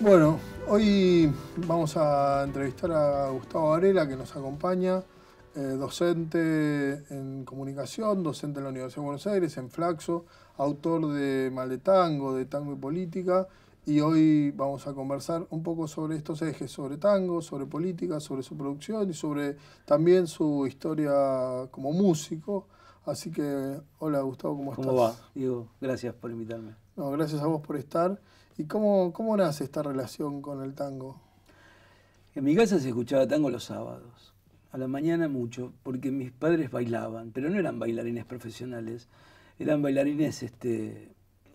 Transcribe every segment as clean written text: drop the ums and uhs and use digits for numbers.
Bueno, hoy vamos a entrevistar a Gustavo Varela, que nos acompaña, docente en comunicación, docente en la Universidad de Buenos Aires, en Flaxo, autor de Mal de Tango y Política, y hoy vamos a conversar un poco sobre estos ejes, sobre tango, sobre política, sobre su producción y sobre también su historia como músico. Así que, hola Gustavo, ¿cómo estás? ¿Cómo va? Diego, gracias por invitarme. No, gracias a vos por estar. ¿Y cómo nace esta relación con el tango? En mi casa se escuchaba tango los sábados, a la mañana mucho, porque mis padres bailaban, pero no eran bailarines profesionales, eran bailarines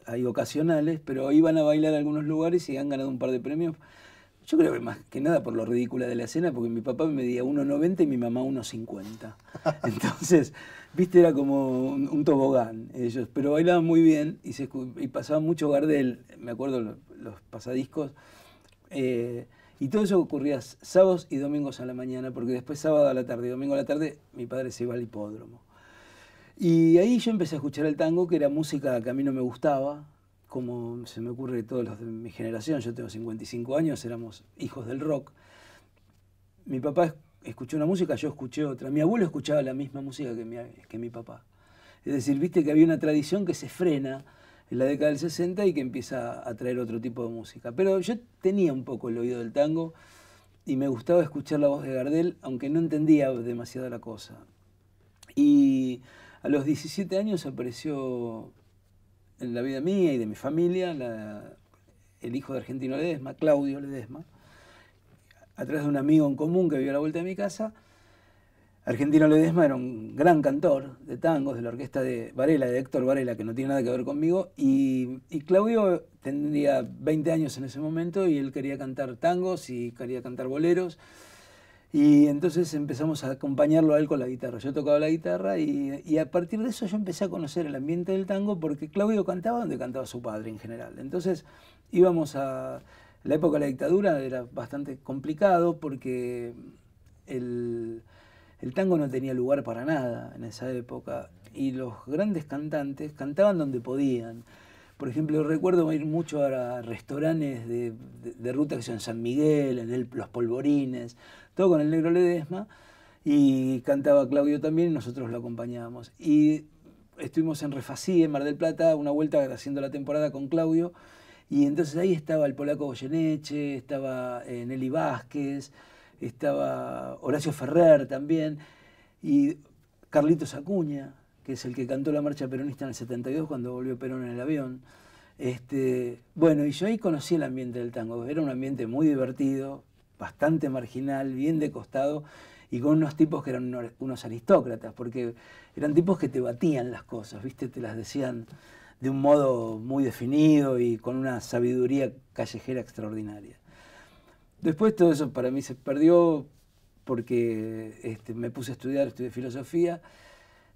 ahí ocasionales, pero iban a bailar a algunos lugares y han ganado un par de premios. Yo creo que más que nada por lo ridícula de la escena, porque mi papá me medía 1,90 y mi mamá 1,50. Entonces, viste, era como un tobogán ellos, pero bailaban muy bien y pasaban mucho Gardel, me acuerdo los pasadiscos, y todo eso ocurría sábados y domingos a la mañana, porque después sábado a la tarde y domingo a la tarde mi padre se iba al hipódromo. Y ahí yo empecé a escuchar el tango, que era música que a mí no me gustaba, como se me ocurre todos los de mi generación. Yo tengo 55 años, éramos hijos del rock. Mi papá escuchó una música, yo escuché otra. Mi abuelo escuchaba la misma música que mi papá. Es decir, viste que había una tradición que se frena en la década del 60 y que empieza a traer otro tipo de música. Pero yo tenía un poco el oído del tango y me gustaba escuchar la voz de Gardel, aunque no entendía demasiado la cosa. Y a los 17 años apareció en la vida mía y de mi familia el hijo de Argentino Ledesma, Claudio Ledesma, a través de un amigo en común que vivía a la vuelta de mi casa. Argentino Ledesma era un gran cantor de tangos de la orquesta de Varela, de Héctor Varela, que no tiene nada que ver conmigo, y Claudio tendría 20 años en ese momento y él quería cantar tangos y quería cantar boleros. Y entonces empezamos a acompañarlo a él con la guitarra. Yo tocaba la guitarra y a partir de eso yo empecé a conocer el ambiente del tango, porque Claudio cantaba donde cantaba su padre en general. Entonces íbamos a... La época de la dictadura era bastante complicado porque el tango no tenía lugar para nada en esa época y los grandes cantantes cantaban donde podían. Por ejemplo, recuerdo ir mucho a restaurantes de ruta que son en San Miguel, Los Polvorines, todo con el Negro Ledesma, y cantaba Claudio también y nosotros lo acompañábamos. Y estuvimos en Refasí, en Mar del Plata, una vuelta haciendo la temporada con Claudio, y entonces ahí estaba el polaco Goyeneche, estaba Nelly Vázquez, estaba Horacio Ferrer también, y Carlitos Acuña, que es el que cantó la marcha peronista en el 72 cuando volvió Perón en el avión. Bueno, y yo ahí conocí el ambiente del tango. Era un ambiente muy divertido, bastante marginal, bien de costado, y con unos tipos que eran unos aristócratas, porque eran tipos que te batían las cosas, ¿viste? Te las decían de un modo muy definido y con una sabiduría callejera extraordinaria. Después todo eso para mí se perdió porque me puse a estudiar, estudié filosofía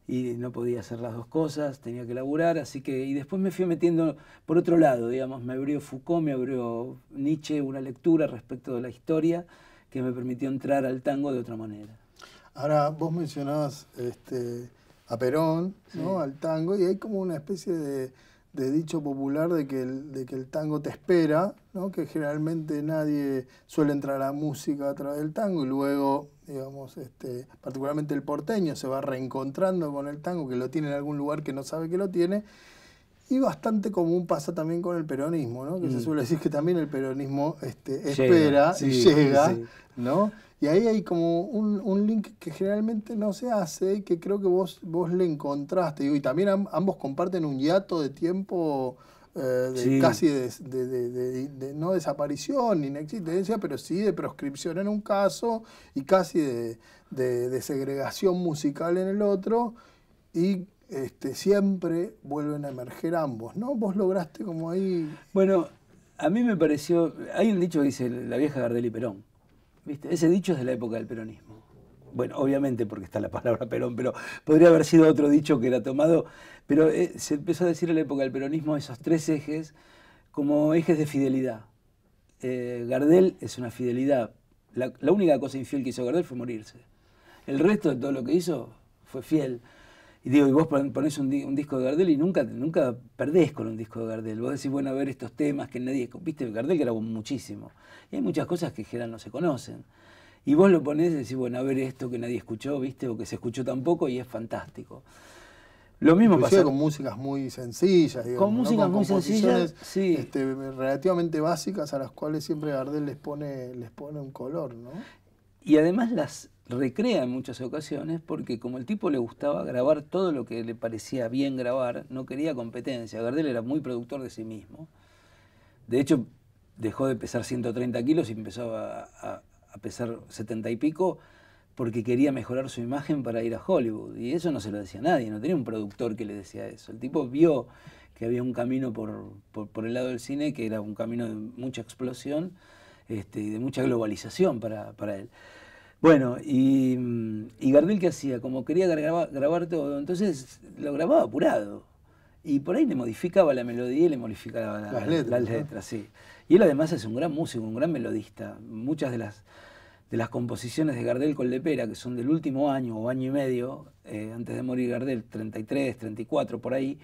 y no podía hacer las dos cosas, tenía que laburar, y después me fui metiendo por otro lado, digamos, me abrió Foucault, me abrió Nietzsche, una lectura respecto de la historia que me permitió entrar al tango de otra manera. Ahora, vos mencionabas a Perón, ¿no? Sí. Al tango, y hay como una especie de dicho popular de que el tango te espera, ¿no? Que generalmente nadie suele entrar a la música a través del tango y luego, digamos, particularmente el porteño se va reencontrando con el tango, que lo tiene en algún lugar que no sabe que lo tiene. Y bastante común pasa también con el peronismo, ¿no? Que se suele decir que también el peronismo espera y llega, sí. ¿no? Y ahí hay como un link que generalmente no se hace y que creo que vos le encontraste. Y también ambos comparten un hiato de tiempo Sí. casi de no desaparición ni inexistencia, pero sí de proscripción en un caso y casi de segregación musical en el otro. Y siempre vuelven a emerger ambos, ¿no? Vos lograste como ahí... Bueno, a mí me pareció, hay un dicho que dice la vieja Gardel y Perón, ¿viste? Ese dicho es de la época del peronismo. Bueno, obviamente porque está la palabra Perón, pero podría haber sido otro dicho que era tomado, pero se empezó a decir en la época del peronismo esos tres ejes como ejes de fidelidad. Gardel es una fidelidad. La única cosa infiel que hizo Gardel fue morirse. El resto de todo lo que hizo fue fiel. Y digo, y vos ponés un disco de Gardel y nunca perdés con un disco de Gardel. Vos decís, bueno, a ver estos temas que nadie... Viste, Gardel grabó muchísimo. Y hay muchas cosas que en general no se conocen. Y vos lo ponés y decís, bueno, a ver esto que nadie escuchó, viste, o que se escuchó tan poco y es fantástico. Lo mismo inclusive pasa con músicas muy sencillas, digamos, con músicas ¿no? muy sencillas, sí. Relativamente básicas a las cuales siempre Gardel les pone un color, ¿no? Y además las recrea en muchas ocasiones porque como el tipo le gustaba grabar todo lo que le parecía bien grabar, no quería competencia. Gardel era muy productor de sí mismo. De hecho, dejó de pesar 130 kilos y empezó a pesar 70 y pico porque quería mejorar su imagen para ir a Hollywood. Y eso no se lo decía a nadie, no tenía un productor que le decía eso. El tipo vio que había un camino por el lado del cine que era un camino de mucha explosión y de mucha globalización para él. Bueno, y Gardel, ¿qué hacía? Como quería grabar todo, entonces lo grababa apurado. Y por ahí le modificaba la melodía y le modificaba las letras, ¿no? Sí. Y él además es un gran músico, un gran melodista. Muchas de las composiciones de Gardel con Lepera, que son del último año o año y medio, antes de morir Gardel, 33, 34, por ahí,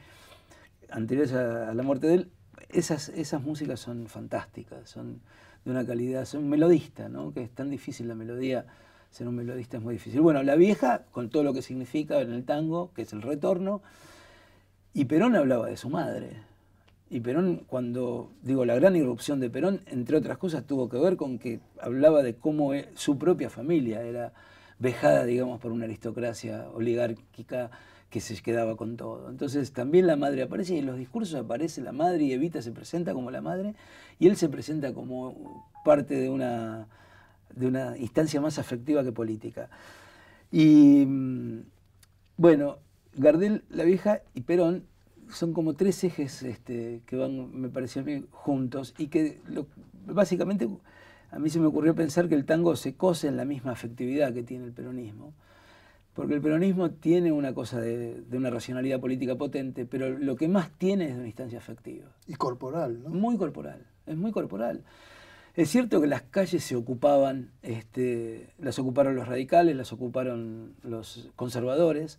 anteriores a la muerte de él, esas músicas son fantásticas, son de una calidad, son un melodista, ¿no? Que es tan difícil la melodía, ser un melodista es muy difícil. Bueno, La Vieja, con todo lo que significa en el tango, que es el retorno, y Perón hablaba de su madre. Y Perón, cuando, digo, la gran irrupción de Perón, entre otras cosas, tuvo que ver con que hablaba de cómo su propia familia era vejada, digamos, por una aristocracia oligárquica que se quedaba con todo. Entonces también la madre aparece y en los discursos aparece la madre y Evita se presenta como la madre y él se presenta como parte de una instancia más afectiva que política. Y bueno, Gardel, La Vieja y Perón son como tres ejes que van, me pareció a mí, juntos y que básicamente a mí se me ocurrió pensar que el tango se cose en la misma afectividad que tiene el peronismo. Porque el peronismo tiene una cosa de una racionalidad política potente, pero lo que más tiene es de una instancia afectiva. Y corporal, ¿no? Muy corporal, es muy corporal. Es cierto que las calles se ocupaban, las ocuparon los radicales, las ocuparon los conservadores,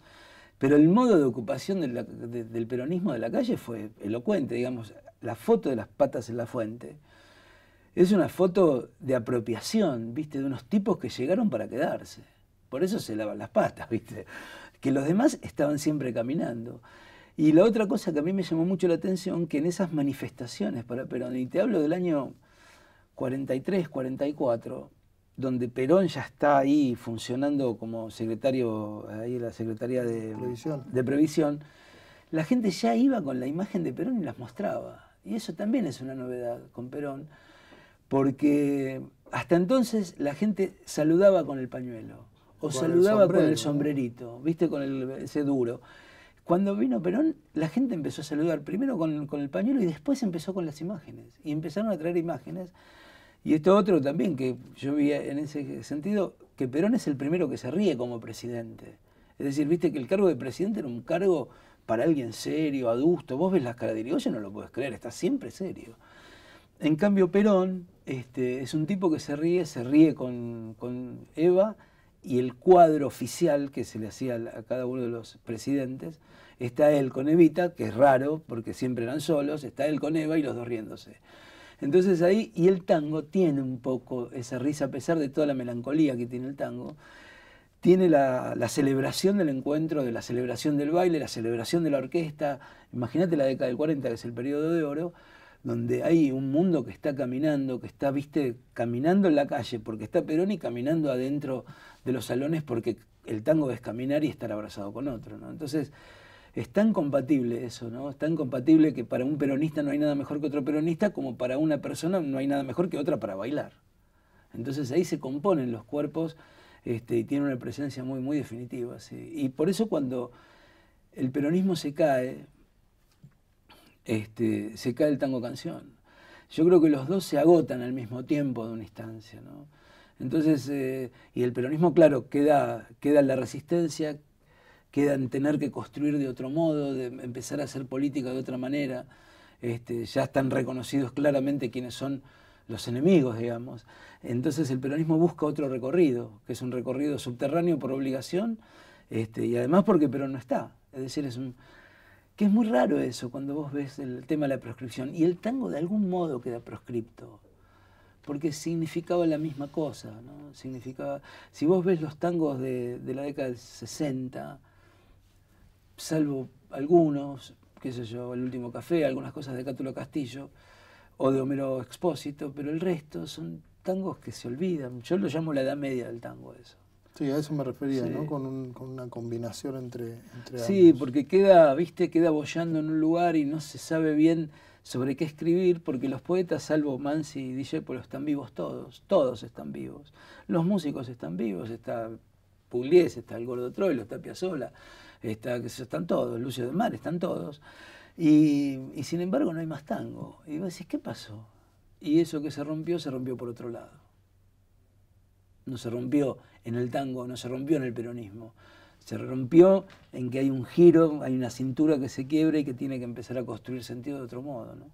pero el modo de ocupación del peronismo de la calle fue elocuente, digamos. La foto de las patas en la fuente es una foto de apropiación, ¿viste? De unos tipos que llegaron para quedarse. Por eso se lavan las patas, ¿viste? Que los demás estaban siempre caminando. Y la otra cosa que a mí me llamó mucho la atención, que en esas manifestaciones para Perón, y te hablo del año 43, 44, donde Perón ya está ahí funcionando como secretario, ahí en la Secretaría de Previsión, la gente ya iba con la imagen de Perón y las mostraba. Y eso también es una novedad con Perón, porque hasta entonces la gente saludaba con el pañuelo. O saludaba con el sombrerito, ¿viste? Con ese duro. Cuando vino Perón, la gente empezó a saludar primero con el pañuelo y después empezó con las imágenes. Y empezaron a traer imágenes. Y esto otro también que yo vi en ese sentido, que Perón es el primero que se ríe como presidente. Es decir, viste que el cargo de presidente era un cargo para alguien serio, adusto. Vos ves las caras de Irigoyen, no lo puedes creer, está siempre serio. En cambio, Perón es un tipo que se ríe con Eva, y el cuadro oficial que se le hacía a cada uno de los presidentes, está él con Evita, que es raro porque siempre eran solos, está él con Eva y los dos riéndose. Entonces ahí, y el tango tiene un poco esa risa, a pesar de toda la melancolía que tiene el tango, tiene la celebración del encuentro, de la celebración del baile, la celebración de la orquesta. Imagínate la década del 40, que es el periodo de oro, donde hay un mundo que está caminando, que está, viste, caminando en la calle, porque está Perón, y caminando adentro de los salones, porque el tango es caminar y estar abrazado con otro, ¿no? Entonces, es tan compatible eso, ¿no? Es tan compatible que para un peronista no hay nada mejor que otro peronista, como para una persona no hay nada mejor que otra para bailar. Entonces ahí se componen los cuerpos y tiene una presencia muy, muy definitiva, ¿sí? Y por eso cuando el peronismo se cae el tango canción. Yo creo que los dos se agotan al mismo tiempo de una instancia, ¿no? Entonces, y el peronismo, claro, queda en la resistencia, queda en tener que construir de otro modo, de empezar a hacer política de otra manera. Ya están reconocidos claramente quiénes son los enemigos, digamos. Entonces el peronismo busca otro recorrido, que es un recorrido subterráneo por obligación, y además porque Perón no está. Es decir, que es muy raro eso cuando vos ves el tema de la proscripción. Y el tango de algún modo queda proscripto, porque significaba la misma cosa, ¿no? Significaba, si vos ves los tangos de la década del 60, salvo algunos, qué sé yo, El último café, algunas cosas de Cátulo Castillo o de Homero Expósito, pero el resto son tangos que se olvidan. Yo lo llamo la edad media del tango, eso. Sí, a eso me refería, Sí. ¿no? Con una combinación entre Sí, ambos. porque queda, viste, queda boyando en un lugar y no se sabe bien sobre qué escribir, porque los poetas, salvo Mansi y Discépolo, están vivos todos, todos están vivos. Los músicos están vivos, está Pugliese, está el Gordo Troilo, está Piazzolla, están todos, Lucio del Mar, están todos. Y sin embargo no hay más tango. Y vos decís, ¿qué pasó? Y eso que se rompió por otro lado. No se rompió en el tango, no se rompió en el peronismo. Se rompió en que hay un giro, hay una cintura que se quiebra y que tiene que empezar a construir sentido de otro modo, ¿no?